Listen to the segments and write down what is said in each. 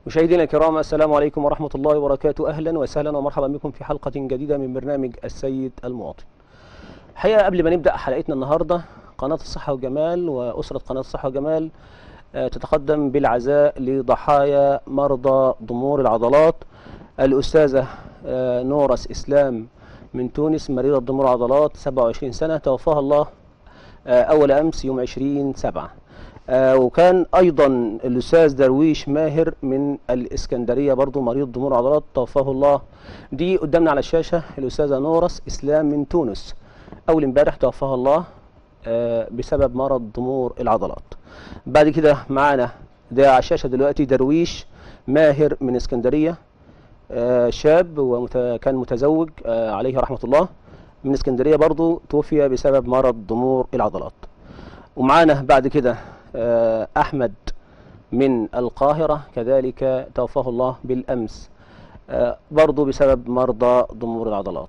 مشاهدينا الكرام، السلام عليكم ورحمة الله وبركاته. أهلا وسهلا ومرحبا بكم في حلقة جديدة من برنامج السيد المواطن. الحقيقة قبل ما نبدأ حلقتنا النهاردة، قناة الصحة والجمال وأسرة قناة الصحة والجمال تتقدم بالعزاء لضحايا مرضى ضمور العضلات. الأستاذة نورس إسلام من تونس، مريضة ضمور عضلات 27 سنة، توفاها الله أول أمس يوم 20/7. وكان أيضا الأستاذ درويش ماهر من الإسكندرية برضو مريض ضمور عضلات، توفاه الله. دي قدامنا على الشاشة الأستاذة نورس إسلام من تونس، أول امبارح توفاها الله بسبب مرض ضمور العضلات. بعد كده معانا ده على الشاشة دلوقتي درويش ماهر من اسكندرية، شاب وكان متزوج عليه رحمة الله، من اسكندرية برضو، توفي بسبب مرض ضمور العضلات. ومعانا بعد كده أحمد من القاهرة، كذلك توفاه الله بالأمس برضو بسبب مرضى ضمور العضلات.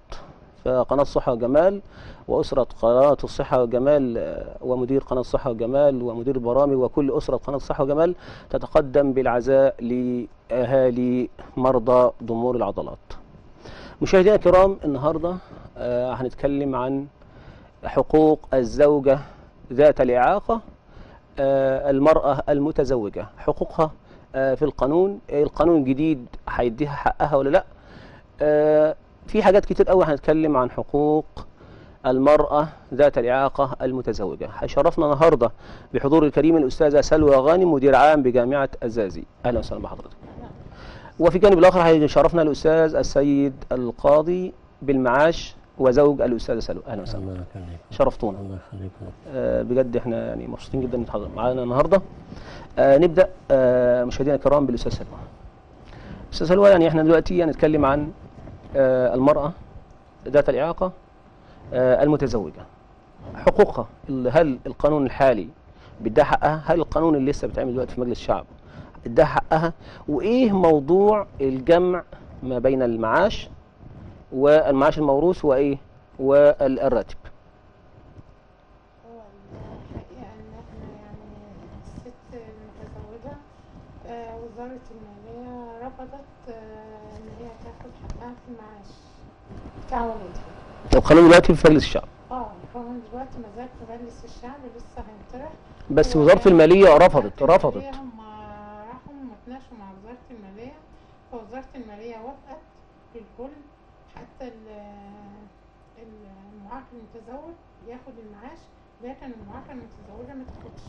فقناة الصحة والجمال وأسرة قناة الصحة والجمال ومدير قناة الصحة والجمال ومدير البرامج وكل أسرة قناة الصحة والجمال تتقدم بالعزاء لأهالي مرضى ضمور العضلات. مشاهدينا الكرام، النهاردة هنتكلم عن حقوق الزوجة ذات الإعاقة، المرأة المتزوجة، حقوقها في القانون. القانون الجديد هيديها حقها ولا لا؟ في حاجات كتير قوي هنتكلم عن حقوق المرأة ذات الإعاقة المتزوجة. هيشرفنا النهارده بحضور الكريم الأستاذة سلوى غانم، مدير عام بجامعة الزقازيق. أهلا وسهلا بحضرتك. وفي الجانب الآخر هيشرفنا الأستاذ السيد القاضي بالمعاش وزوج الأستاذة سلوى. أهلا وسهلا، شرفتونا. الله يخليك. بجد احنا يعني مبسوطين جدا ان حضرتك معانا النهارده. نبدا مشاهدينا الكرام بالاستاذ سلوى. استاذ سلوى، يعني احنا دلوقتي هنتكلم عن المراه ذات الاعاقه المتزوجه، حقوقها. هل القانون الحالي بيديها حقها؟ هل القانون اللي لسه بيتعمل دلوقتي في مجلس الشعب اداها حقها؟ وايه موضوع الجمع ما بين المعاش والمعاش الموروث وايه والراتب؟ وزارة المالية رفضت إن هي تاخد حقها في المعاش بتاع والدها. القانون دلوقتي في مجلس الشعب. القانون دلوقتي ما زال في مجلس الشعب، لسه هينطرح. بس وزارة المالية رفضت. هم راحوا اتناقشوا مع وزارة المالية، فوزارة المالية وافقت بالكل، حتى المعاق المتزوج ياخد المعاش، لكن المعاقة المتزوجة ما تاخدش،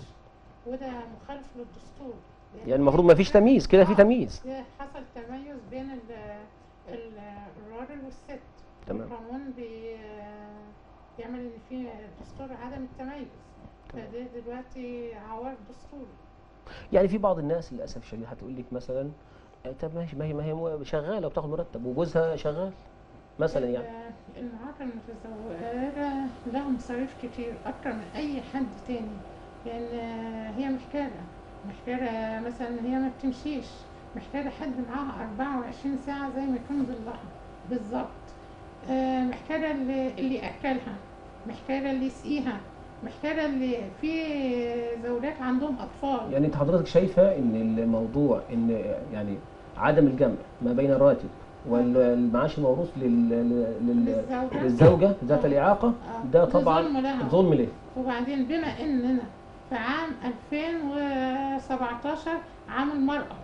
وده مخالف للدستور. يعني المفروض ما فيش تمييز كده، في تمييز. حصل تميز بين الراجل والست. تمام. القانون بيعمل ان في دستور عدم التميز، فده دلوقتي عوار دستوري. يعني في بعض الناس للاسف الشديد هتقول لك مثلا طب ماشي، ما هي شغاله وبتاخد مرتب وجوزها شغال مثلا. يعني المعاقة المتزوجة لها مصاريف كتير اكتر من اي حد تاني، لان هي محتاجة مثلا هي ما بتمشيش، محتاجة حد معاها 24 ساعة زي ما يكون ظلها بالظبط. محتاجة اللي يأكلها، محتاجة اللي يسقيها، محتاجة اللي في زوجات عندهم أطفال. يعني انت حضرتك شايفه ان الموضوع ان يعني عدم الجمع ما بين الراتب والمعاش الموروث للزوجه ذات الاعاقه ده طبعا ظلم ليه. وبعدين بما اننا في عام 2017 عام المرأة،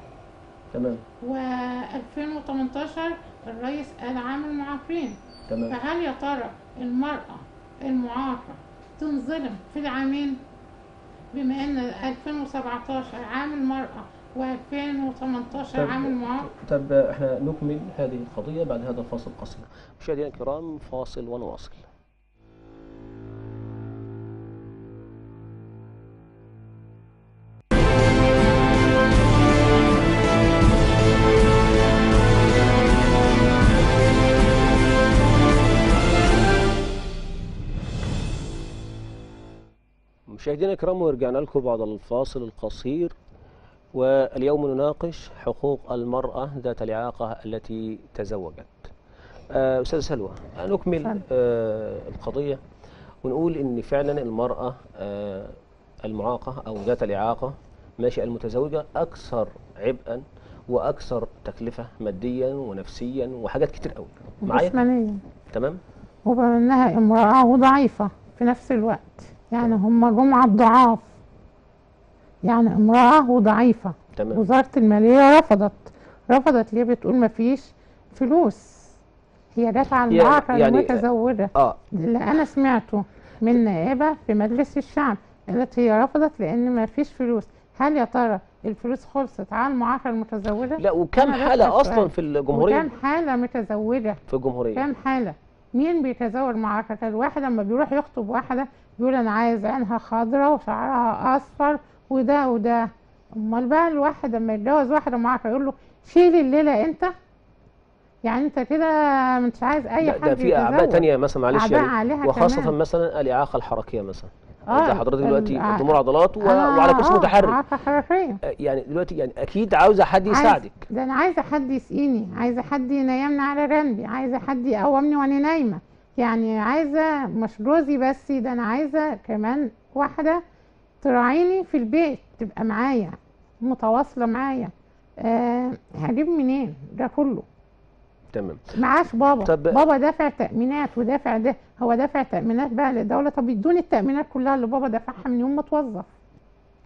تمام، و2018 الرئيس قال عام المعاقين، تمام. فهل يا ترى المرأة المعاقة تنظلم في العامين، بما ان 2017 عام المرأة و2018 عام المعاق؟ طب احنا نكمل هذه القضية بعد هذا الفاصل القصير. مشاهدينا الكرام، فاصل ونواصل. مشاهدينا الكرام، ورجعنا لكم بعد الفاصل القصير، واليوم نناقش حقوق المرأة ذات الإعاقة التي تزوجت. أستاذ سلوى، نكمل القضية ونقول إن فعلا المرأة المعاقة أو ذات الإعاقة ماشي المتزوجة أكثر عبئا واكثر تكلفه ماديا ونفسيا وحاجات كتير قوي معايا. جسمانيا. تمام. وبما انها امرأة وضعيفة في نفس الوقت، يعني هم جمعة ضعاف، يعني امرأة وضعيفة. تمام. وزارة المالية رفضت ليه؟ بتقول مفيش فلوس. هي دافعة المعاقة المتزوجة. اللي انا سمعته من نائبة في مجلس الشعب قالت هي رفضت لان مفيش فلوس. هل يا ترى الفلوس خلصت على المعاقة المتزوجة؟ لا، وكم حالة اصلا في الجمهورية؟ وكم حالة متزوجة في الجمهورية؟ كم حالة؟ مين بيتزوج معاقة؟ الواحد لما بيروح يخطب واحدة بيقول انا عايز عينها خضراء وشعرها اصفر وده وده. امال بقى الواحد لما يتجوز واحدة معاقة يقول له شيلي الليلة انت؟ يعني انت كده مش عايز اي حد ده في اعباء تانية مثلا، معلش يعني، وخاصة كمان. مثلا الاعاقة الحركية مثلا. زي حضرتك دلوقتي ضمور عضلات وعلى وعلى كرسي متحرك. إعاقة حركية. يعني دلوقتي يعني اكيد عاوزة حد يساعدك. ده انا عايزة حد يسقيني، عايزة حد ينيمني على جنبي، عايزة حد يقومني وانا نايمة، يعني عايزة مش جوزي بس، ده انا عايزة كمان واحدة تراعيني في البيت، تبقى معايا متواصلة معايا. هجيب منين ده كله؟ تمام. معاش بابا. طب بابا دافع تأمينات ودافع ده، هو دافع تأمينات بقى للدولة. طب يدوني التأمينات كلها اللي بابا دفعها من يوم ما اتوظف.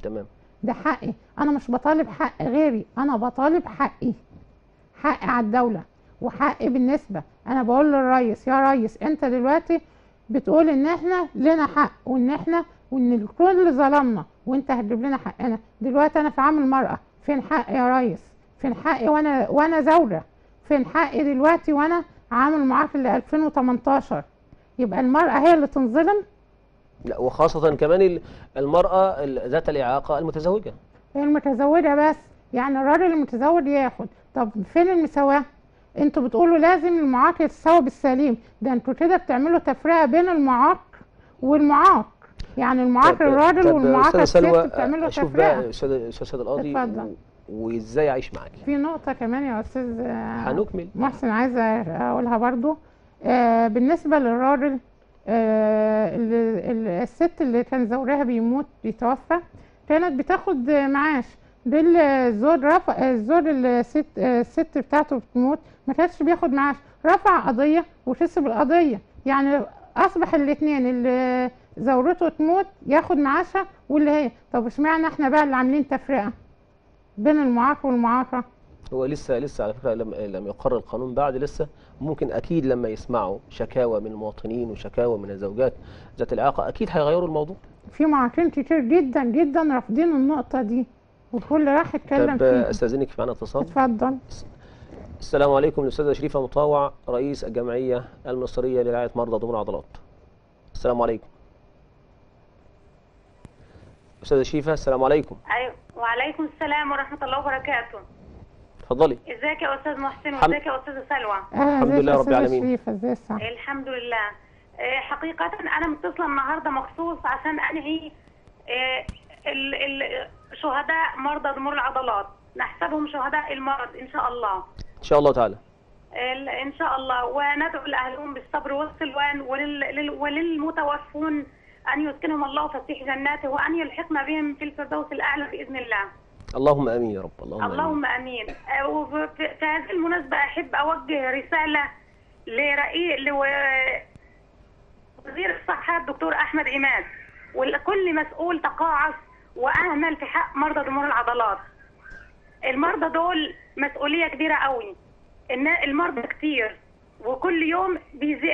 تمام. ده حقي، انا مش بطالب حق غيري، انا بطالب حقي على الدولة. وحقي بالنسبة، انا بقول للرئيس يا ريس انت دلوقتي بتقول ان احنا لنا حق وان الكل ظلمنا وانت هتجيب لنا حقنا. دلوقتي انا في عام المرأة، فين حقي يا ريس؟ فين حقي وانا زوجة؟ فين حقي دلوقتي وانا عامل معاك ل 2018؟ يبقى المرأة هي اللي تنظلم؟ لا، وخاصة كمان المرأة ذات الإعاقة المتزوجة. هي المتزوجة بس، يعني الراجل المتزوج ياخد. طب فين المساواة؟ انتوا بتقولوا لازم المعاق يتساوى بالسليم، ده انتوا كده بتعملوا تفرقة بين المعاق والمعاق، يعني المعاق الراجل والمعاق الست بتعملوا تفرقة. شوف بقى أستاذ القاضي، وازاي اعيش معاك. في نقطة كمان يا أستاذ هنكمل محسن عايزة أقولها برضو. بالنسبة للراجل، الست اللي كان زوجها بيتوفى كانت بتاخد معاش. الزوج الست بتاعته بتموت ما كانش بياخد معاش، رفع قضية وكسب القضية. يعني أصبح الاثنين اللي زوجته تموت ياخد معاشها واللي هي. طب اشمعنى احنا بقى اللي عاملين تفرقة بين المعاق والمعاقة؟ هو لسه على فكرة لم يقرر القانون بعد، لسه ممكن أكيد لما يسمعوا شكاوى من المواطنين وشكاوى من الزوجات ذات الإعاقة أكيد هيغيروا الموضوع. في معاقين كتير جدا جدا رافضين النقطة دي والكل راح يتكلم فيها. طب أستاذنك في معنا اتصال. اتفضل. السلام عليكم، الأستاذة شريفة مطاوع، رئيس الجمعية المصرية لرعاية مرضى ضمور العضلات. السلام عليكم. أستاذة شريفة السلام عليكم. أيوة، وعليكم السلام ورحمة الله وبركاته. اتفضلي. ازيك يا استاذ محسن وازيك يا استاذه سلوى؟ الحمد لله رب العالمين. الحمد لله. حقيقة انا متصلة النهاردة مخصوص عشان انهي شهداء مرضى ضمور العضلات، نحسبهم شهداء المرض ان شاء الله. ان شاء الله تعالى. ان شاء الله، وندعو لاهلهم بالصبر والسلوان وللمتوفون ان يسكنهم الله فسيح جناته وان يلحقنا بهم في الفردوس الاعلى باذن الله. اللهم امين يا رب. اللهم امين. وفي هذه المناسبه احب اوجه رساله وزير الصحه الدكتور احمد عماد ولكل مسؤول تقاعس واهمل في حق مرضى ضمور العضلات. المرضى دول مسؤوليه كبيره قوي، ان المرضى كتير وكل يوم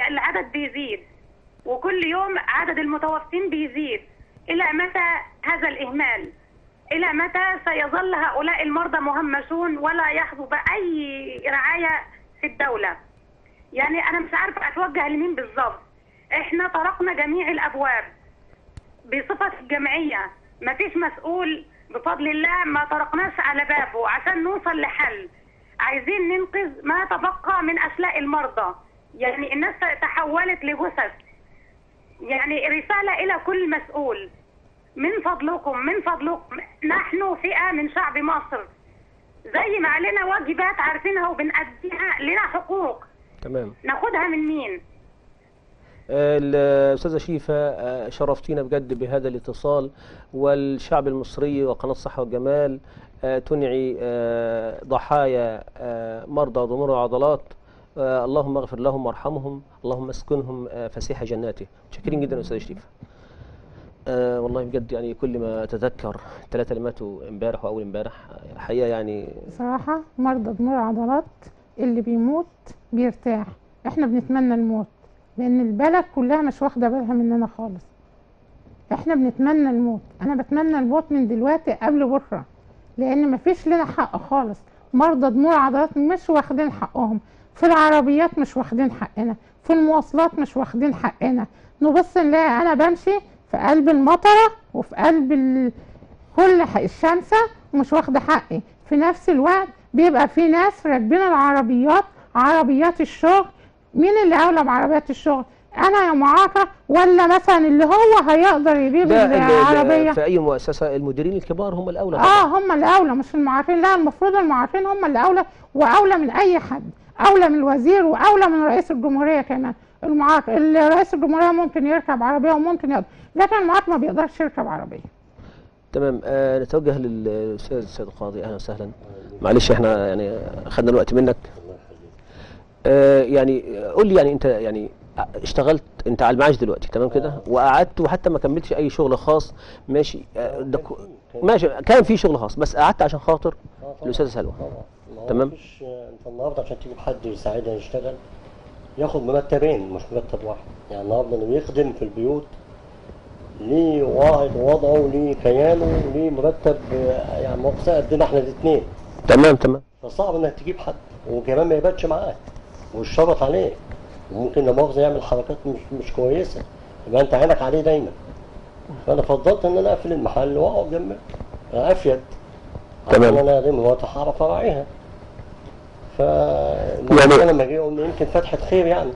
العدد بيزيد وكل يوم عدد المتوفين بيزيد. الى متى هذا الاهمال؟ إلى متى سيظل هؤلاء المرضى مهمشون ولا يحظوا بأي رعاية في الدولة؟ يعني أنا مش عارفة أتوجه لمين بالظبط. إحنا طرقنا جميع الأبواب بصفة الجمعية، مفيش مسؤول بفضل الله ما طرقناش على بابه عشان نوصل لحل. عايزين ننقذ ما تبقى من أشلاء المرضى، يعني الناس تحولت لجثث. يعني رسالة إلى كل مسؤول، من فضلكم نحن فئة من شعب مصر، زي ما علينا واجبات عارفينها وبنأديها، لنا حقوق. تمام. ناخدها من مين؟ الأستاذة شيفا، شرفتينا بجد بهذا الاتصال، والشعب المصري وقناة الصحة والجمال تنعي ضحايا مرضى ضمور العضلات. اللهم اغفر لهم وارحمهم، اللهم اسكنهم فسيح جناته. متشكرين جدا أستاذة شيفا. والله بجد يعني كل ما أتذكر الثلاثة اللي ماتوا امبارح وأول امبارح حقيقة يعني بصراحة مرضى ضمور العضلات اللي بيموت بيرتاح. احنا بنتمنى الموت لان البلد كلها مش واخده بالها مننا خالص. احنا بنتمنى الموت، انا بتمنى الموت من دلوقتي قبل بكره، لان مفيش لنا حق خالص. مرضى ضمور العضلات مش واخدين حقهم، في العربيات مش واخدين حقنا، في المواصلات مش واخدين حقنا. نبص نلاقي انا بمشي في قلب المطره وفي قلب كل الشمسه ومش واخده حقي. في نفس الوقت بيبقى في ناس راكبين العربيات، عربيات الشغل. مين اللي اولى بعربيات الشغل؟ انا يا معاقه ولا مثلا اللي هو هيقدر يجيب العربيه؟ في اي مؤسسه المديرين الكبار هم الاولى. هم الاولى مش المعاقين. لا، المفروض المعاقين هم اللي اولى، واولى من اي حد، اولى من الوزير واولى من رئيس الجمهوريه كمان. المعاق رئيس الجمهوريه ممكن يركب عربيه وممكن يقدر، لكن المعاق ما بيقدرش يركب عربيه. تمام. نتوجه للاستاذ السيد القاضي. اهلا وسهلا. معلش احنا يعني خدنا الوقت منك. يعني قول لي، يعني انت يعني اشتغلت انت على المعاش دلوقتي تمام كده، وقعدت وحتى ما كملتش اي شغل خاص، ماشي؟ ماشي، كان في شغل خاص بس قعدت عشان خاطر الاستاذه سلوى. تمام. انت النهارده عشان تجيب حد يساعدها يشتغل ياخد مرتبين مش مرتب واحد. يعني النهارده اللي بيخدم في البيوت ليه واحد وضعه وليه كيانه وليه مرتب، يعني مؤاخذة قدنا احنا الاثنين. تمام. فصعب انك تجيب حد وكمان ما يباتش معاك والشرط عليه، وممكن لا مؤاخذة يعمل حركات مش كويسة، يبقى انت عينك عليه دايما. فانا فضلت ان انا اقفل المحل واقعد جنبه افيد. تمام. انا دي مراتي هعرف اراعيها. يعني لما جه قلنا يمكن فتحة خير يعني،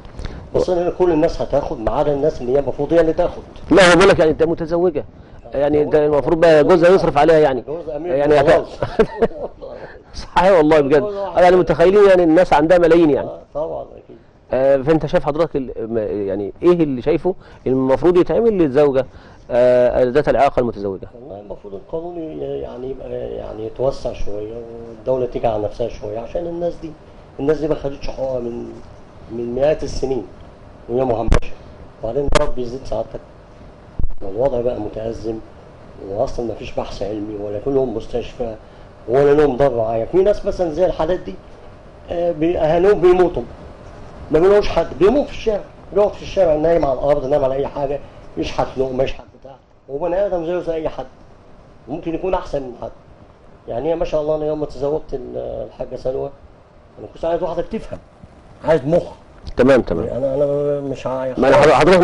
بس ان كل الناس هتاخد ما عدا الناس اللي هي المفروض هي اللي تاخد. لا هو بيقول لك يعني انت متزوجه، يعني ده المفروض بقى جوزها يصرف عليها يعني. يعني صحيح والله بجد. يعني متخيلين يعني الناس عندها ملايين يعني. طبعا اكيد. فانت شايف حضرتك يعني ايه اللي شايفه المفروض يتعمل للزوجه ذات الاعاقه المتزوجه؟ والله المفروض القانون يعني يبقى يعني يتوسع شويه والدوله تيجي على نفسها شويه، عشان الناس دي ما خدتش حقوقها من مئات السنين وهي مهمشه. وبعدين المرض بيزيد سعادتك والوضع بقى متأزم، واصلا ما فيش بحث علمي ولا لهم مستشفى ولا لهم دار رعايه. في ناس مثلا زي الحالات دي اهاليهم بيموتوا ما بيلاقوش حد، بيموت في الشارع، بيقعد في الشارع نايم على الارض، نايم على اي حاجه، يشحت لقمه يشحت بتاع، هو بني ادم زيه زي اي حد، ممكن يكون احسن من حد. يعني هي ما شاء الله انا يوم ما تزوجت الحاجه سلوى انا كنت عايز واحده بتفهم، عايز مخ. تمام. انا مش عايز. ما حضرتك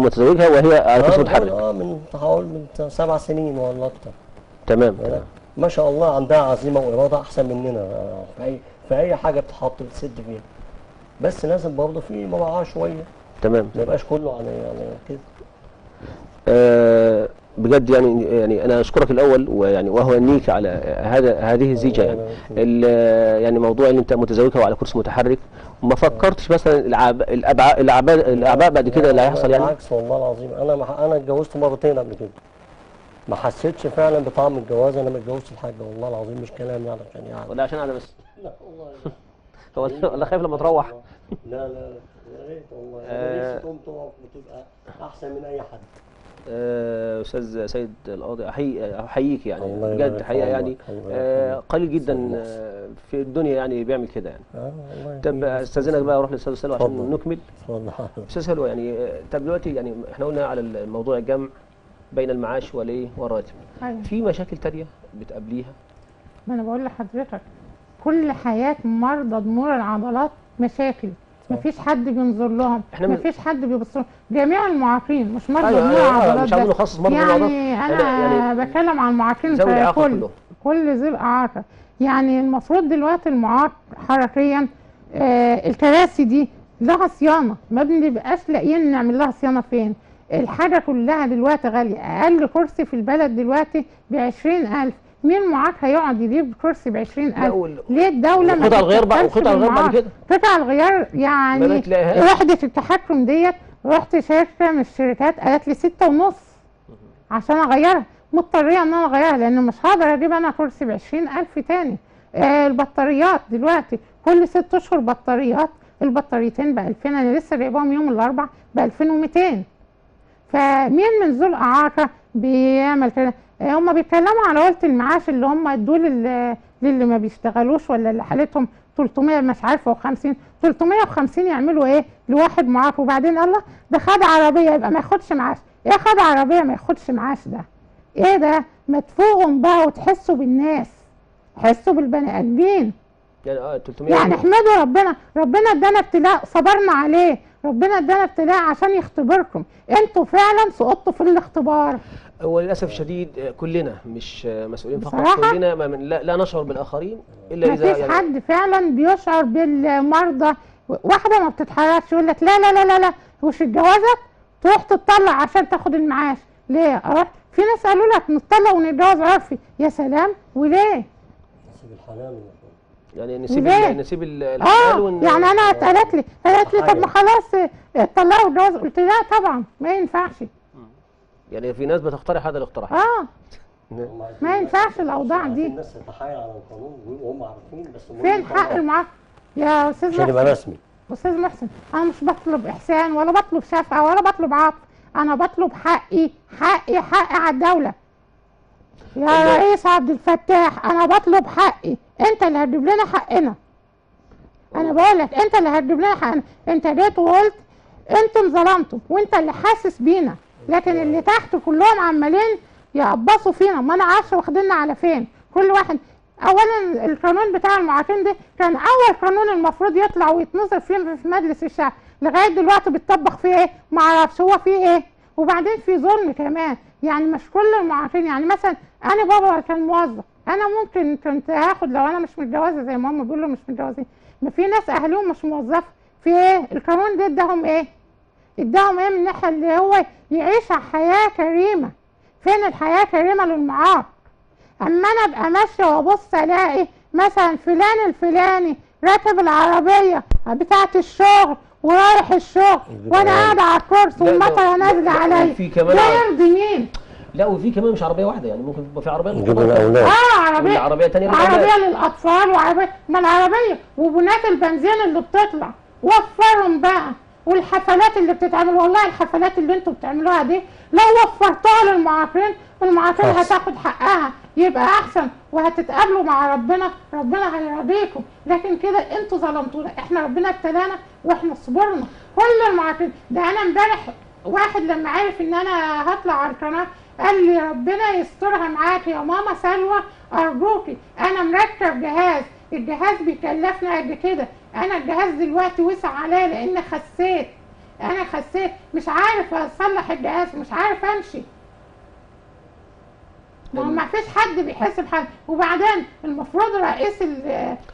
متزوجها وهي على كرسي متحرك؟ من حوالي من 7 سنين ولا اكتر. تمام. ما شاء الله عندها عزيمه واراده احسن مننا في اي حاجه بتحط بتسد فيها، بس لازم برضه في مراعاه شويه. تمام. ما يبقاش كله على كده. بجد يعني انا اشكرك الاول، ويعني وهنيك على هذه الزيجه يعني موضوع ان انت متزوجها وعلى كرسي متحرك، وما فكرتش مثلا الاعباء بعد كده اللي هيحصل يعني؟ بالعكس والله العظيم انا اتجوزت مرتين قبل كده، ما حسيتش فعلا بطعم الجواز. انا ما اتجوزت الحاجه والله العظيم، مش كلام يعني عشان يعني ولا عشان انا بس؟ لا والله ولا خايف لما تروح؟ لا يا ريت والله. انا نفسي تقوم تقف وتبقى احسن من اي حد. استاذ سيد القاضي احييك يعني بجد حقيقه يعني قليل جدا في الدنيا يعني بيعمل كده يعني. طب استاذنك بقى اروح للاستاذ سلوى عشان نكمل. استاذ سلوى يعني طب دلوقتي يعني احنا قلنا على الموضوع الجمع بين المعاش والراتب. في مشاكل تانية بتقابليها؟ ما انا بقول لحضرتك كل حياه مرضى ضمور العضلات مشاكل، مفيش حد بينظر لهم، مفيش حد بيبص لهم، جميع المعاقين مش مرضى ضمور العضلات. مش عاوزين نخصص مرضى يعني انا بتكلم عن المعاقين كل ذي الاعاقه. يعني المفروض دلوقتي المعاق حركيا الكراسي دي لها صيانه، ما بنبقاش لاقيين نعمل لها صيانه فين. الحاجه كلها دلوقتي غاليه، اقل كرسي في البلد دلوقتي ب20,000. مين معاك هيقعد يجيب كرسي ب20,000؟ ليه الدولة ما قطع الغيار بقى وقطع الغيار بعد كده؟ قطع الغيار يعني وحدة التحكم ديت رحت شركه من الشركات قالت لي 6.5 عشان اغيرها، مضطريه ان انا اغيرها لان مش هقدر اجيب انا كرسي ب20,000 تاني. البطاريات دلوقتي كل 6 اشهر بطاريات، البطاريتين ب2000، انا لسه جايباهم يوم الاربع ب2200. فمين من ذو الاعاقه بيعمل كده؟ هم بيتكلموا على قلة المعاش اللي هم ادوه للي ما بيشتغلوش ولا اللي حالتهم 300 مش عارفه و50، 350 يعملوا ايه لواحد معاق؟ وبعدين الله ده خد عربيه يبقى ما ياخدش معاش. ايه خد عربيه ما ياخدش معاش ده؟ ايه ده؟ ما تفوقهم بقى وتحسوا بالناس، حسوا بالبني ادمين. يعني 300 يعني احمدوا ربنا، ربنا ادانا ابتلاء صبرنا عليه، ربنا ادانا ابتلاء عشان يختبركم، انتوا فعلا سقطتوا في الاختبار. وللاسف الشديد كلنا مش مسؤولين فقط، بصراحة كلنا لا نشعر بالاخرين الا اذا مفيش حد فعلا بيشعر بالمرضى. واحده ما بتتحركش يقول لك لا لا لا لا لا وش الجوازك تروح تتطلع عشان تاخد المعاش. ليه؟ اروح في ناس قالوا لك نتطلع ونتجوز عرفي. يا سلام، وليه؟ نسيب الحلال يعني وليه؟ نسيب الحلال يعني انا قالت لي طب ما خلاص اتطلعوا واتجوزوا، قلت لا طبعا ما ينفعش. يعني في ناس بتقترح هذا الاقتراح. ما ينفعش الاوضاع دي. الناس تتحايل على القانون وهم عارفين، بس فين حق المعاق يا استاذ عشان يبقى رسمي؟ استاذ محسن، انا مش بطلب احسان ولا بطلب شفقه ولا بطلب عطف، انا بطلب حقي على الدوله. يا رئيس عبد الفتاح انا بطلب حقي، انت اللي هتجيب لنا حقنا. انا بقول لك انت اللي هتجيب لنا حقنا. انت جيت وقلت انتم ظلمتم وانت اللي حاسس بينا، لكن اللي تحت كلهم عمالين يقبصوا فينا، ما انا عارفه واخديننا على فين. كل واحد اولا القانون بتاع المعاقين ده كان اول قانون المفروض يطلع ويتنظر فيه في مجلس الشعب، لغايه دلوقتي بيتطبق فيه ايه؟ ما اعرفش هو فيه ايه. وبعدين في ظلم كمان، يعني مش كل المعاقين. يعني مثلا انا بابا كان موظف، انا ممكن كنت هاخد لو انا مش متجوزه زي ما هم بيقولوا مش متجوزين، ما في ناس اهلهم مش موظفه. في ايه؟ القانون ده اداهم ايه؟ اداهم ايه من الناحيه اللي هو يعيش حياه كريمه. فين الحياه كريمه للمعاق؟ اما انا ابقى ماشيه وابص الاقي مثلا فلان الفلاني راكب العربيه بتاعه الشغل ورايح الشغل وانا قاعده على الكرسي والمطره نازله عليا، ده يرضي مين؟ لا وفي كمان مش عربيه واحده، يعني ممكن يبقى في عربيات نجيب الاولاد. عربيه ثانيه عربيه للاطفال وعربيه ما العربيه وبنات البنزين اللي بتطلع وفرهم بقى. والحفلات اللي بتتعمل، والله الحفلات اللي انتوا بتعملوها دي لو وفرتوها للمعاقين، المعاقين هتاخد حقها يبقى احسن وهتتقابلوا مع ربنا، ربنا هيرضيكم. لكن كده انتوا ظلمتونا، احنا ربنا ابتلانا واحنا صبرنا. كل المعاقين ده انا امبارح واحد لما عرف ان انا هطلع على القناه قال لي ربنا يسترها معاكي يا ماما سلوى ارجوكي، انا مركب جهاز، الجهاز بيكلفنا قد كده، انا الجهاز دلوقتي وسع عليا لان خسيت، انا خسيت مش عارف اصلح الجهاز، مش عارف امشي. ما فيش حد بيحس بحد. وبعدين المفروض رئيس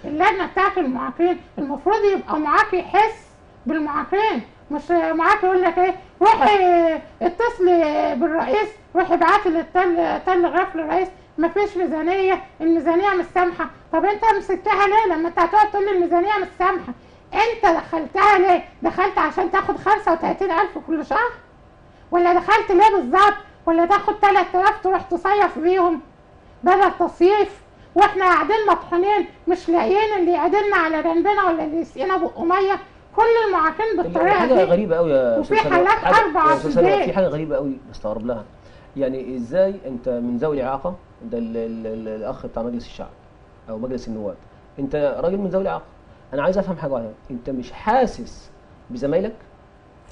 اللجنه بتاعت المعاقين المفروض يبقى معاق يحس بالمعاقين، مش معاق يقول لك ايه روحي اتصلي بالرئيس، روحي ابعتي للتل غرف للرئيس ما فيش ميزانيه، الميزانيه مش سامحه. طب انت مسكتها ليه لما انت هتقعد تقول لي الميزانيه مش سامحه؟ انت دخلتها ليه؟ دخلت عشان تاخد 35,000 كل شهر؟ ولا دخلت ليه بالظبط؟ ولا تاخد 3000 تروح تصيف بيهم بدل تصيف واحنا قاعدين مطحونين مش لاقيين اللي يعدلنا على جنبنا ولا اللي يسقينا بق ميه؟ كل المعاقين بالطريقه دي. حاجه غريبه قوي يا وفي حالات 4 في البيت. في حاجه غريبه قوي بستغرب لها، يعني ازاي انت من ذوي الاعاقه، ده الاخ بتاع مجلس الشعب او مجلس النواب، انت راجل من ذوي الاعاقه، انا عايز افهم حاجه واحده، انت مش حاسس بزمايلك؟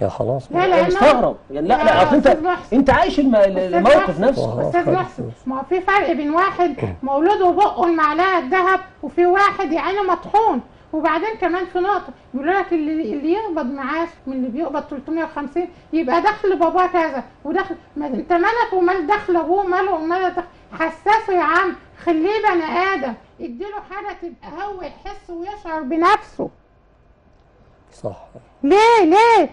يا خلاص لا مستغرب يعني. لا اصل انت عايش الموقف نفسه. استاذ محسن، ما في فرق بين واحد مولود وبقه المعلقه الذهب وفي واحد يعني مطحون. وبعدين كمان في نقطه بيقول لك اللي يقبض معاش من اللي بيقبض 350 يبقى دخل باباه كذا ودخل، ما انت مالك ومال دخل ابوه، ماله ومال دخل. حسسه يا عم، خليه بني ادم، اديله حاجه تبقى هو يحس ويشعر بنفسه. صح. ليه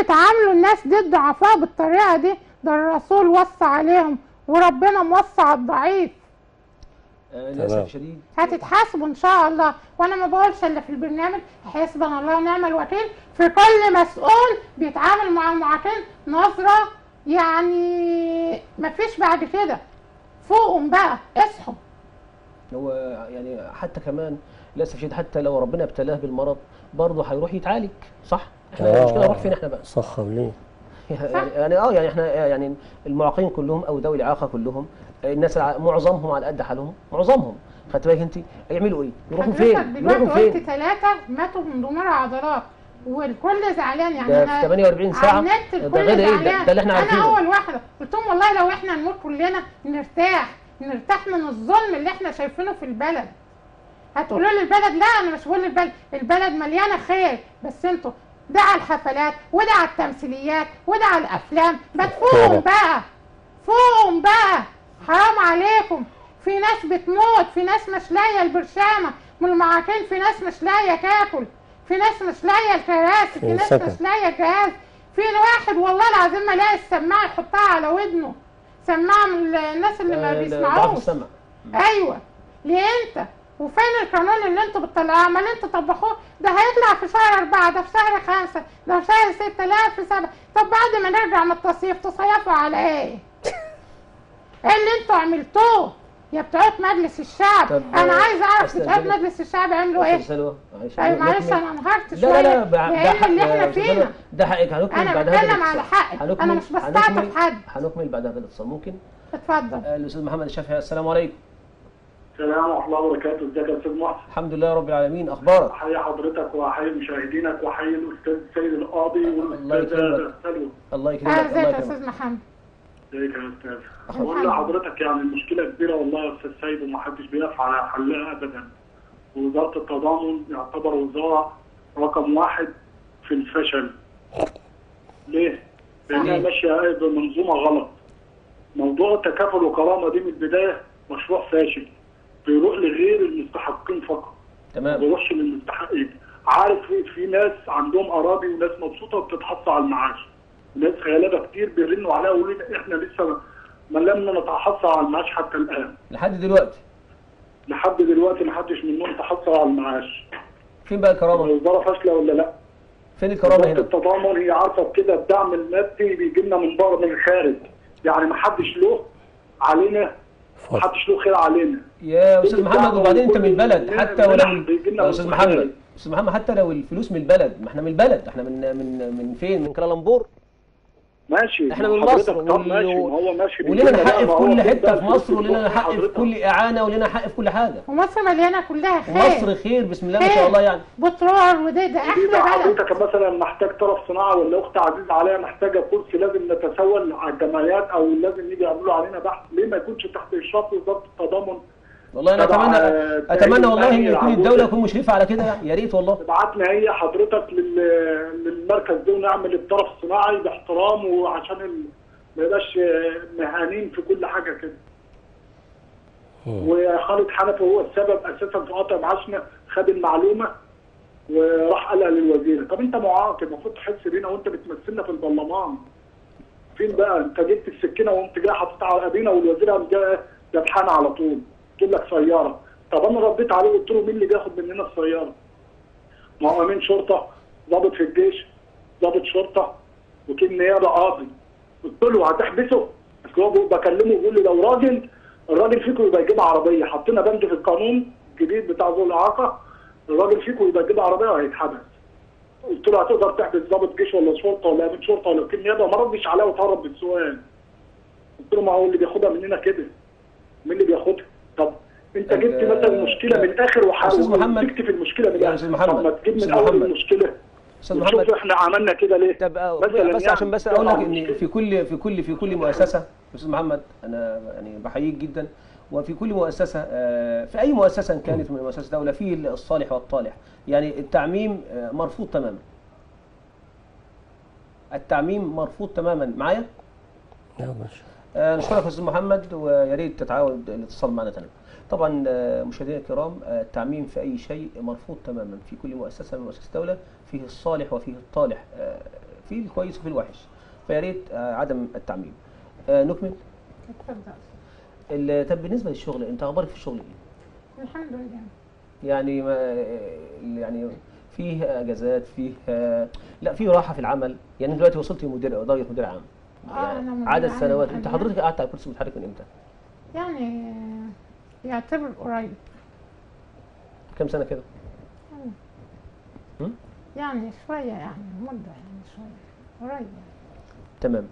بتعاملوا الناس دي الضعفاء بالطريقه دي؟ ده الرسول وصى عليهم وربنا موصى على الضعيف. للاسف الشديد هتتحاسبوا ان شاء الله. وانا ما بقولش الا في البرنامج حسبنا الله ونعم الوكيل في كل مسؤول بيتعامل مع المعاقين نظره، يعني مفيش بعد كده. فوقهم بقى، اصحوا. هو يعني حتى كمان للاسف الشديد حتى لو ربنا ابتلاه بالمرض برضه هيروح يتعالج، صح؟ احنا المشكله نروح فين احنا بقى؟ صح ليه؟ يعني احنا يعني المعاقين كلهم او ذوي الاعاقه كلهم الناس معظمهم على قد حالهم، معظمهم خدت بالك انت يعملوا ايه؟ يروحوا فين؟ يروحوا دلوقتي فين؟ قلت 3 ماتوا من ضمور عضلات والكل زعلان. يعني ده انا في 48 ساعه على النت ده الكل غير ايه؟ زعلان. ده اللي احنا عارفينه. انا اول واحده قلت لهم والله لو احنا نموت كلنا نرتاح من الظلم اللي احنا شايفينه في البلد. هتقولوا لي البلد، لا انا مش بقول البلد مليانه خير، بس انتوا ده على الحفلات وده على التمثيليات وده على الافلام. بتفوقهم بقى، فوقهم بقى، حرام عليكم. في ناس بتموت، في ناس مش لاقيه البرشامه من المعاقين، في ناس مش لاقيه تاكل، في ناس مش لاقيه الكراسي، في ناس مش لاقيه الجهاز. في واحد والله العظيم ما لاقي السماعه يحطها على ودنه، سماعه من الناس اللي ما بيسمعوش. ايوه، ليه انت؟ وفين القانون اللي انتوا بتطلعوه؟ عمال انتوا طبخوه، ده هيطلع في شهر 4، ده في شهر 5، ده في شهر 6، لا في 7. طب بعد ما نرجع من التصيف تصيفوا على ايه؟ ايه اللي انتوا عملتوه يا بتوع مجلس الشعب؟ انا عايز اعرف بتوع مجلس الشعب عملوا ايه؟ ايوه معلش انا انهارت شويه. لا لان اللي احنا فينا ده حقك. هنكمل انا بعدها بتكلم على حقك، انا مش بستعطف حد. هنكمل بعدها بالاتصال ممكن؟ اتفضل. الاستاذ محمد الشافعي، السلام عليكم. السلام ورحمة الله وبركاته، ازيك يا استاذ محسن؟ الحمد لله رب العالمين، اخبارك؟ احيي حضرتك واحيي مشاهدينك واحيي الاستاذ سيد القاضي والاستاذ سلوى. الله يكرمك. ازيك يا استاذ محمد؟ ازيك يا استاذ؟ بقول لحضرتك يعني المشكلة كبيرة والله يا استاذ سيد ومحدش بيقف على حلها ابدا. ووزارة التضامن يعتبر وزارة رقم 1 في الفشل. ليه؟ لأنها ماشية بمنظومة غلط. موضوع التكافل وكرامة دي من البداية مشروع فاشل. بيروح لغير المستحقين فقط. تمام. ما بيروحش للمستحقين. عارف في ناس عندهم اراضي وناس مبسوطه وبتتحصل على المعاش. ناس غلابه كتير بيرنوا عليها ويقولوا لنا احنا لسه ما لم نتحصل على المعاش حتى الان. لحد دلوقتي ما حدش منهم تحصل على المعاش. فين بقى الكرامه؟ الوزاره فاشله ولا لا؟ فين الكرامه هنا؟ التضامن هي عارفه بكده، الدعم المادي بيجي لنا من بره من الخارج. يعني ما حدش له علينا، ما حدش له خير علينا. يا استاذ محمد وبعدين انت من البلد حتى ولو يا استاذ محمد حتى لو الفلوس من البلد، ما احنا من البلد، احنا من فين؟ من كلالمبور. ماشي، احنا من مصر ولنا حق في كل حته في مصر، ولنا حق في كل اعانه، ولنا حق في كل حاجه. ومصر مليانه كلها خير. مصر خير بسم الله ما شاء الله. يعني بترول وده احلى بلد. حضرتك مثلا محتاج طرف صناعه ولا اخت عزيز عليها محتاجه كرسي لازم نتسول على الجمعيات او لازم يجي يعملوا علينا بحث، ليه ما يكونش تحت اشراف وزاره التضامن؟ والله انا اتمنى والله ان يكون الدوله تكون مشرفه على كده، يعني يا ريت والله. تبعتنا هي حضرتك للمركز ده ونعمل الطرف الصناعي باحترام وعشان ما يبقاش مهانين في كل حاجه كده. وخالد حنفي هو السبب اساسا في قطع معاشنا، خد المعلومه وراح قالها للوزير. طب انت معاق المفروض تحس بينا وانت بتمثلنا في البرلمان. فين بقى؟ انت جبت السكينه وقمت جاي حاططها على ابينا والوزير قام جاي ذبحان على طول. جيب لك سياره. طب انا رديت عليه قلت له مين اللي بياخد مننا السياره؟ ما هو امين شرطه، ضابط في الجيش، ضابط شرطه، وكيل نيابه، قاضي. قلت له هتحبسه؟ اصل هو بكلمه بيقول لي لو الراجل فيكم يبقى يجيب عربيه، حطينا بند في القانون الجديد بتاع ذوي الاعاقه، الراجل فيكم يبقى يجيب عربيه وهيتحبس. قلت له هتقدر تحبس ضابط جيش ولا شرطه ولا امين شرطه ولا وكيل نيابه؟ ما ردش عليا وتهرب بالسؤال. قلت له ما هو اللي بياخدها مننا كده. مين اللي بياخدها؟ طب انت جبت مثلا المشكله من الاخر وحاولت تكتب المشكله من الاخر. طب ما تجيب من اول المشكله. استاذ محمد احنا عملنا كده ليه؟ بس عشان بس اقول لك ان في كل مؤسسه استاذ محمد، انا يعني بحييك جدا، وفي كل مؤسسه في اي مؤسسه كانت من مؤسسات الدوله فيه الصالح والطالح. يعني التعميم مرفوض تماما. التعميم مرفوض تماما. معايا؟ نشكرك يا استاذ محمد، ويا ريت تتعاود الاتصال معنا تاني. طبعا مشاهدينا الكرام، التعميم في اي شيء مرفوض تماما. في كل مؤسسه من مؤسسات الدوله فيه الصالح وفيه الطالح، فيه الكويس وفيه الوحش، فيا ريت عدم التعميم. نكمل. اتفضل. طب بالنسبه للشغل، انت اخبارك في الشغل ايه؟ الحمد لله. يعني ما يعني فيه اجازات، فيه لا فيه راحه في العمل. يعني دلوقتي وصلتي درجه مدير عام، أنا يعني مدير عدد عام سنوات. انت الآن. حضرتك قعدت على كرسي متحرك من امتى؟ يعني يعتبر قريب. كم سنه كده؟ يعني شوية، يعني مدة، يعني شوية قريب يعني. تمام.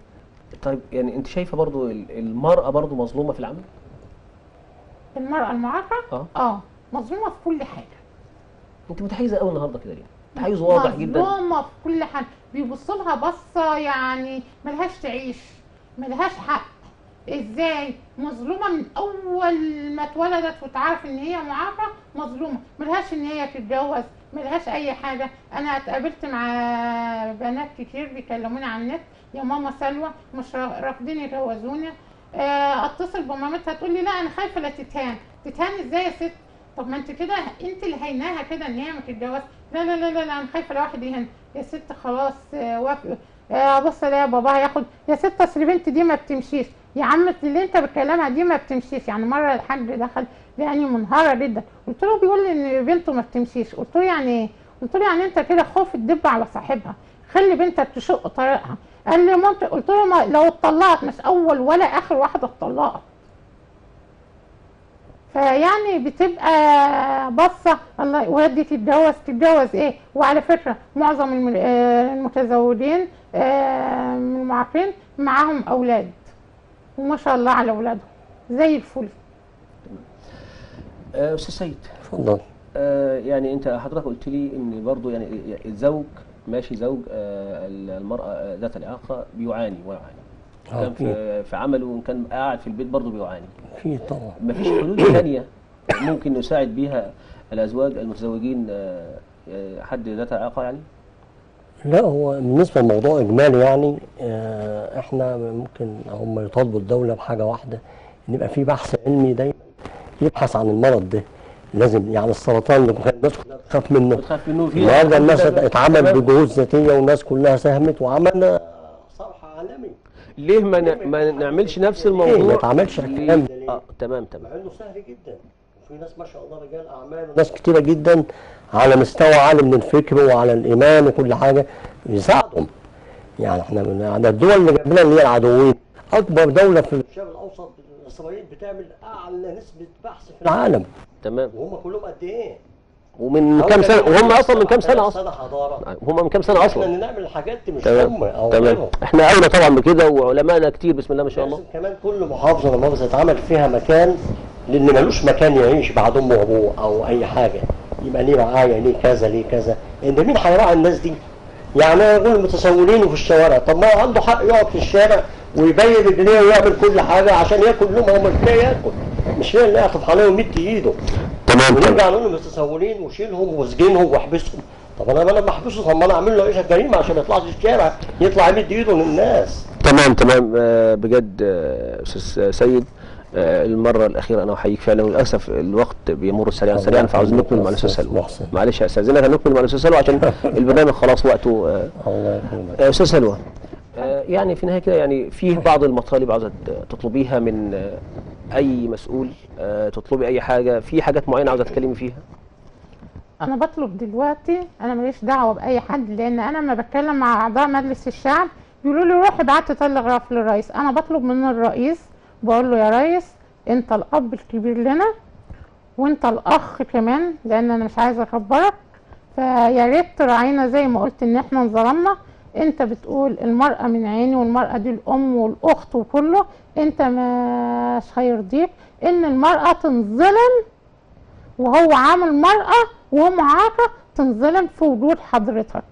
طيب يعني انت شايفه برضو المراه برضو مظلومه في العمل؟ المرأة المعاقة مظلومة في كل حاجة. انت متحيزه قوي النهارده كده ليه؟ تحيز واضح جدا. مظلومة في كل حاجة، بيبصوا لها بصة يعني ملهاش تعيش، ملهاش حق. ازاي؟ مظلومة من أول ما اتولدت وتعرف إن هي معاقة، مظلومة، ملهاش إن هي تتجوز، ملهاش أي حاجة. أنا اتقابلت مع بنات كتير بيكلموني على النت، يا ماما سلوى مش رافضين يجوزوني. اتصل بمامتها تقول لي لا أنا خايفة لا تتهان. تتهان ازاي يا ست؟ طب ما انت كده انت اللي هيناها كده ان هي ما تتجوز. لا لا لا لا, لا انا خايفه لواحد يهن. يا ست خلاص وافق. بص لا يا بابا هياخد. يا ست اصل البنت دي ما بتمشيش. يا عم اللي انت بتكلمها دي ما بتمشيش. يعني مره الحاج دخل لاني منهاره جدا، قلت له بيقول لي ان بنته ما بتمشيش. قلت له يعني ايه؟ قلت له يعني انت كده خوف تدب على صاحبها، خلي بنتك تشق طريقها. قال لي مامتي. قلت له ما لو اتطلقت مش اول ولا اخر واحده اتطلقت. فيعني بتبقى بصة الله ودي تتجوز ايه. وعلى فكرة معظم المتزوجين من المعاقين معاهم اولاد، وما شاء الله على اولادهم زي الفل. استاذ سيد اتفضل. يعني انت حضرتك قلت لي ان برضو يعني الزوج ماشي، زوج المرأة ذات الإعاقة بيعاني كان في عمله، وان كان قاعد في البيت برضه بيعاني. اكيد طبعا. مفيش حلول ثانيه ممكن نساعد بيها الازواج المتزوجين حد ذات اعاقه يعني؟ لا، هو بالنسبه للموضوع اجمالي يعني احنا ممكن هم يطالبوا الدوله بحاجه واحده، ان يبقى في بحث علمي دايما يبحث عن المرض ده. لازم يعني السرطان اللي كانت الناس كلها بتخاف منه، النهارده الناس اتعمل بجهود ذاتيه والناس كلها ساهمت وعملنا صرح عالمي. ليه ما نعملش نفس الموضوع؟ ما يتعملش الكلام ده ليه؟ تمام. مع انه سهل جدا، وفي ناس ما شاء الله رجال اعمال وناس كتيره جدا على مستوى عالي من الفكر وعلى الايمان وكل حاجه يساعدهم. يعني احنا من الدول اللي جنبنا اللي هي العدوين، اكبر دوله في الشرق الاوسط اسرائيل بتعمل اعلى نسبه بحث في العالم. تمام. وهم كلهم قد ايه؟ ومن كام سنه؟ وهم اصلا من كام سنه اصلا؟ حضاره. هم من كام سنه اصلا؟ احنا نعمل الحاجات دي مش هم او تمام. احنا اولى طبعا بكده، وعلمائنا كتير بسم الله ما شاء الله. لازم كمان كل محافظه لما يتعمل فيها مكان للي ملوش مكان يعيش بعد امه وابوه او اي حاجه، يبقى ليه رعايه، ليه كذا ليه كذا. انت مين هيراعي الناس دي؟ يعني يقول المتسولين في الشوارع، طب ما هو عنده حق يقعد في الشارع ويبين الدنيا ويعمل كل حاجه عشان ياكل لقمه ومش ياكل، مش هي اللي يعطف عليهم ويمد ايده. تمام. ونرجع نقول المتسولين وشيلهم واسجنهم واحبسهم. طب انا لما احبسه، طب ما انا اعمل له عيشه كريمه عشان ما يطلعش الشارع يطلع يمد ايده للناس. تمام. بجد استاذ سيد، المره الاخيره انا احييك فعلا، وللاسف الوقت بيمر سريعا فعاوزين نكمل مع الاستاذ سلوى. معلش استاذنك نكمل مع الاستاذ سلوى عشان البرنامج خلاص وقته. الله يكرمك. استاذ سلوى، يعني في النهايه كده يعني في بعض المطالب عاوزه تطلبيها من اي مسؤول، تطلبي اي حاجه، في حاجات معينه عاوزه تتكلمي فيها؟ انا بطلب دلوقتي، انا ماليش دعوه باي حد، لان انا لما بتكلم مع اعضاء مجلس الشعب بيقولوا لي روح ابعت تلغراف للرئيس. انا بطلب من الرئيس، بقول له يا ريس انت الاب الكبير لنا وانت الاخ كمان، لان انا مش عايزه اكبرك، فيا ريت تراعينا زي ما قلت ان احنا انظلمنا. انت بتقول المرأة من عيني، والمرأة دي الام والاخت وكله، انت مش هيرضيك ان المرأة تنظلم وهو عامل مرأة ومعاقة تنظلم في وجود حضرتك.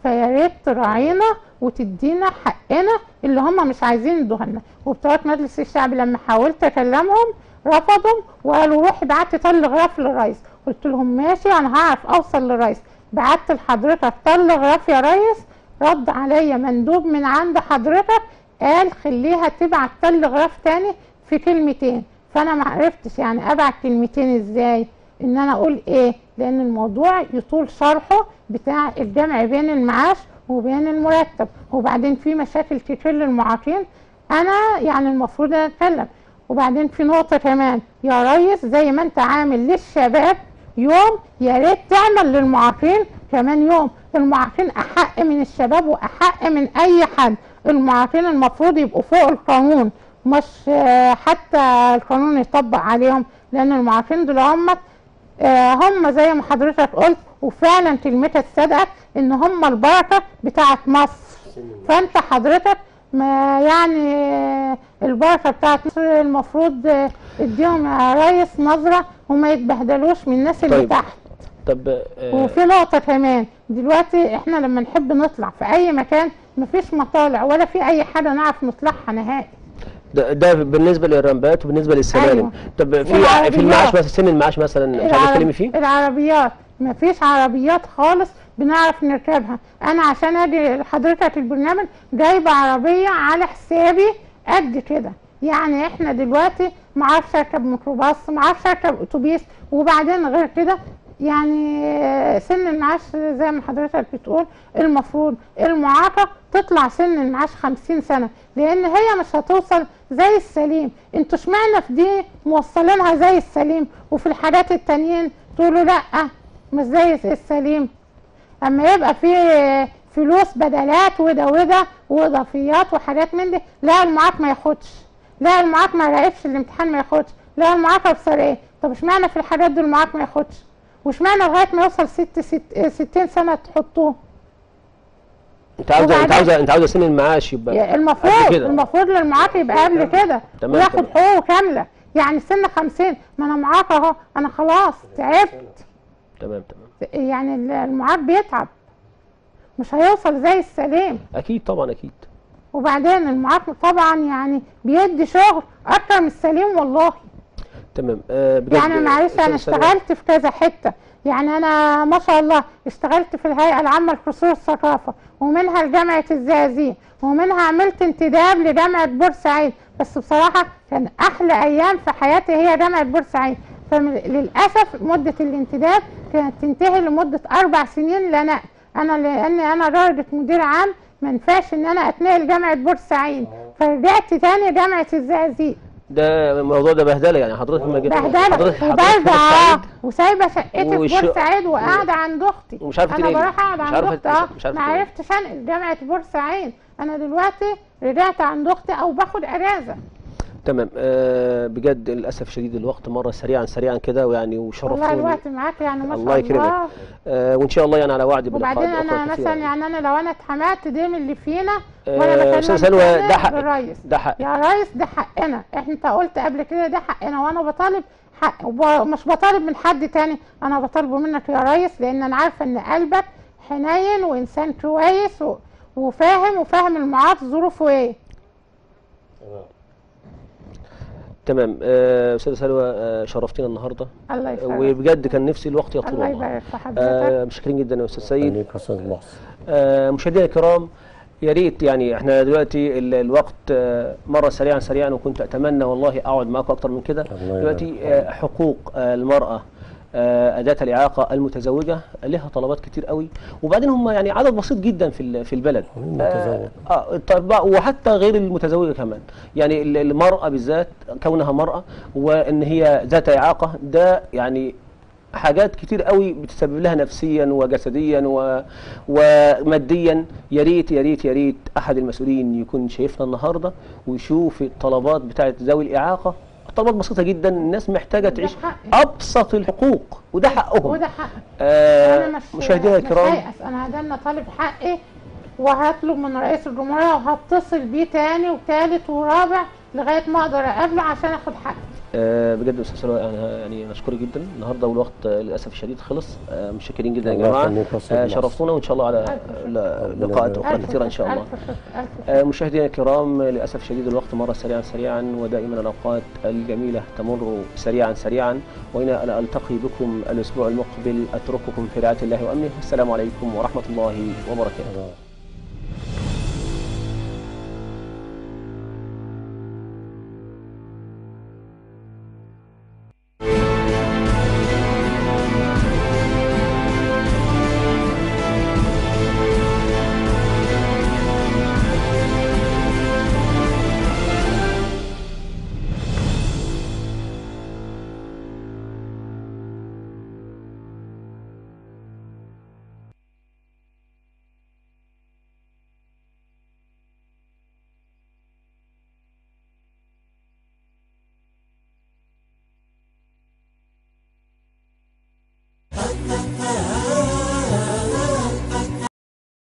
فيا ريت تراعينا وتدينا حقنا اللي هم مش عايزين يدوها لنا. وبتوع مجلس الشعب لما حاولت اكلمهم رفضوا وقالوا روحي بعت تلغراف للرئيس. قلت لهم ماشي انا هعرف اوصل للرئيس. بعت لحضرتك تلغراف يا ريس، رد عليا مندوب من عند حضرتك قال خليها تبعت تلغراف تاني في كلمتين. فانا ما عرفتش يعني ابعت كلمتين ازاي، ان انا اقول ايه، لان الموضوع يطول شرحه بتاع الجمع بين المعاش وبين المرتب، وبعدين في مشاكل كتير للمعاقين. انا يعني المفروض اتكلم. وبعدين في نقطة كمان يا ريس، زي ما انت عامل للشباب يوم، يا ريت تعمل للمعاقين كمان يوم. المعاقين أحق من الشباب وأحق من أي حد. المعاقين المفروض يبقوا فوق القانون، مش حتى القانون يطبق عليهم، لأن المعاقين دول هم زي ما حضرتك قلت، وفعلا كلمتك صدقت، إن هم البركة بتاعت مصر. فأنت حضرتك ما يعني البركة بتاعت مصر المفروض اديهم يا ريس نظرة وما يتبهدلوش من الناس اللي طيب. تحت. طب وفي نقطة كمان، دلوقتي احنا لما نحب نطلع في أي مكان مفيش مطالع ولا في أي حاجة نعرف نطلعها نهائي. ده بالنسبه للرمبات وبالنسبه للسلالم. أيوة. طب في المعاش مثلا، سن المعاش مثلا مش عايز تتكلمي فيه؟ العربيات مفيش عربيات خالص بنعرف نركبها. انا عشان اجي لحضرتك البرنامج جايبه عربيه على حسابي قد كده. يعني احنا دلوقتي معرفش اركب ميكروباص، معرفش اركب اتوبيس، وبعدين غير كده يعني سن المعاش زي ما حضرتك بتقول المفروض المعاقة تطلع سن المعاش 50 سنة، لأن هي مش هتوصل زي السليم. انتوا اشمعنى في دي موصلينها زي السليم وفي الحاجات التانيين تقولوا لأ مش زي السليم؟ أما يبقى في فلوس بدلات وده وإضافيات وحاجات من دي، لا المعاق ما ياخدش، لا المعاق ما يراقبش الامتحان ما ياخدش، لا المعاق أبصر ايه. طب اشمعنى في الحاجات دي المعاق ما ياخدش؟ واشمعنى لغايه ما يوصل 60 سنه تحطوه؟ انت عاوزه سن المعاش يبقى المفروض للمعاق يبقى قبل كده وياخد حقوقه كامله. يعني سن 50، ما انا معاق اهو، انا خلاص تعبت. تمام. يعني المعاق بيتعب، مش هيوصل زي السليم. اكيد طبعا اكيد. وبعدين المعاق طبعا يعني بيدي شغل اكتر من السليم والله. تمام. يعني معلش انا اشتغلت في كذا حته، يعني انا ما شاء الله اشتغلت في الهيئه العامه لقصور الثقافه، ومنها لجامعه الزقازيق، ومنها عملت انتداب لجامعه بورسعيد. بس بصراحه كان احلى ايام في حياتي هي جامعه بورسعيد. فللاسف مده الانتداب كانت تنتهي لمده 4 سنين لنا لاني انا درجه مدير عام ما ينفعش ان انا اتنقل جامعه بورسعيد، فرجعت تاني جامعه الزقازيق. ده الموضوع ده بهدله يعني. حضرتك لما جيت وبرجع وسايبه شقتي في بورسعيد وقاعده عند اختي، ومش عارفه انا بروح اقعد عند اختي. ما عرفتش انقل جامعه بورسعيد، انا دلوقتي رجعت عند اختي او باخد اجازه. تمام. بجد للاسف شديد الوقت مر سريعا كده، ويعني وشرفتوني والله الوقت معاك يعني ما شاء الله يكرمك. وان شاء الله يعني على وعد بلقاء. وبعدين انا مثلا يعني انا لو انا اتحمقت دي من اللي فينا وانا بكلم سلوى ده حق الريس، ده حق يا ريس ده حقنا. انت قلت قبل كده ده حقنا، وانا بطالب حق ومش بطالب من حد تاني، انا بطالبه منك يا ريس، لان انا عارفه ان قلبك حنين وانسان كويس وفاهم المعاق ظروفه ايه. تمام. استاذه سلوى شرفتينا النهارده. الله يسعدك. وبجد كان نفسي الوقت يطول. الله يبارك في حضرتك. مشكورين جدا يا استاذ سيد. محسن. مشاهدينا الكرام، يا ريت يعني احنا دلوقتي الوقت مر سريعا، وكنت اتمنى والله اقعد معاكم اكتر من كده. دلوقتي حقوق المراه ذات الإعاقة المتزوجة لها طلبات كتير قوي، وبعدين هم يعني عدد بسيط جدا في البلد. وحتى غير المتزوجة كمان، يعني المرأة بالذات كونها مرأة وإن هي ذات إعاقة، ده يعني حاجات كتير قوي بتسبب لها نفسيا وجسديا وماديا. يا ريت أحد المسؤولين يكون شايفنا النهارده ويشوف الطلبات بتاعت ذوي الإعاقة. طلبات بسيطة جدا، الناس محتاجة تعيش أبسط الحقوق، وده حقهم. مشاهدينا الكرام، أنا هدلنا طالب حقي، وهطلب من رئيس الجمهورية وهتصل بيه تاني وثالث ورابع لغاية ما أقدر أقابله عشان آخد حقي. بجد استاذ سلوى يعني نشكرك جدا النهارده، والوقت للاسف الشديد خلص. متشكرين جدا يا جماعه، شرفتونا، وان شاء الله على لقاءات اخرى كثيره ان شاء الله. مشاهدينا الكرام، للاسف الشديد الوقت مر سريعا، ودائما الاوقات الجميله تمر سريعا، والى ان التقي بكم الاسبوع المقبل اترككم في رعايه الله وامنه. السلام عليكم ورحمه الله وبركاته.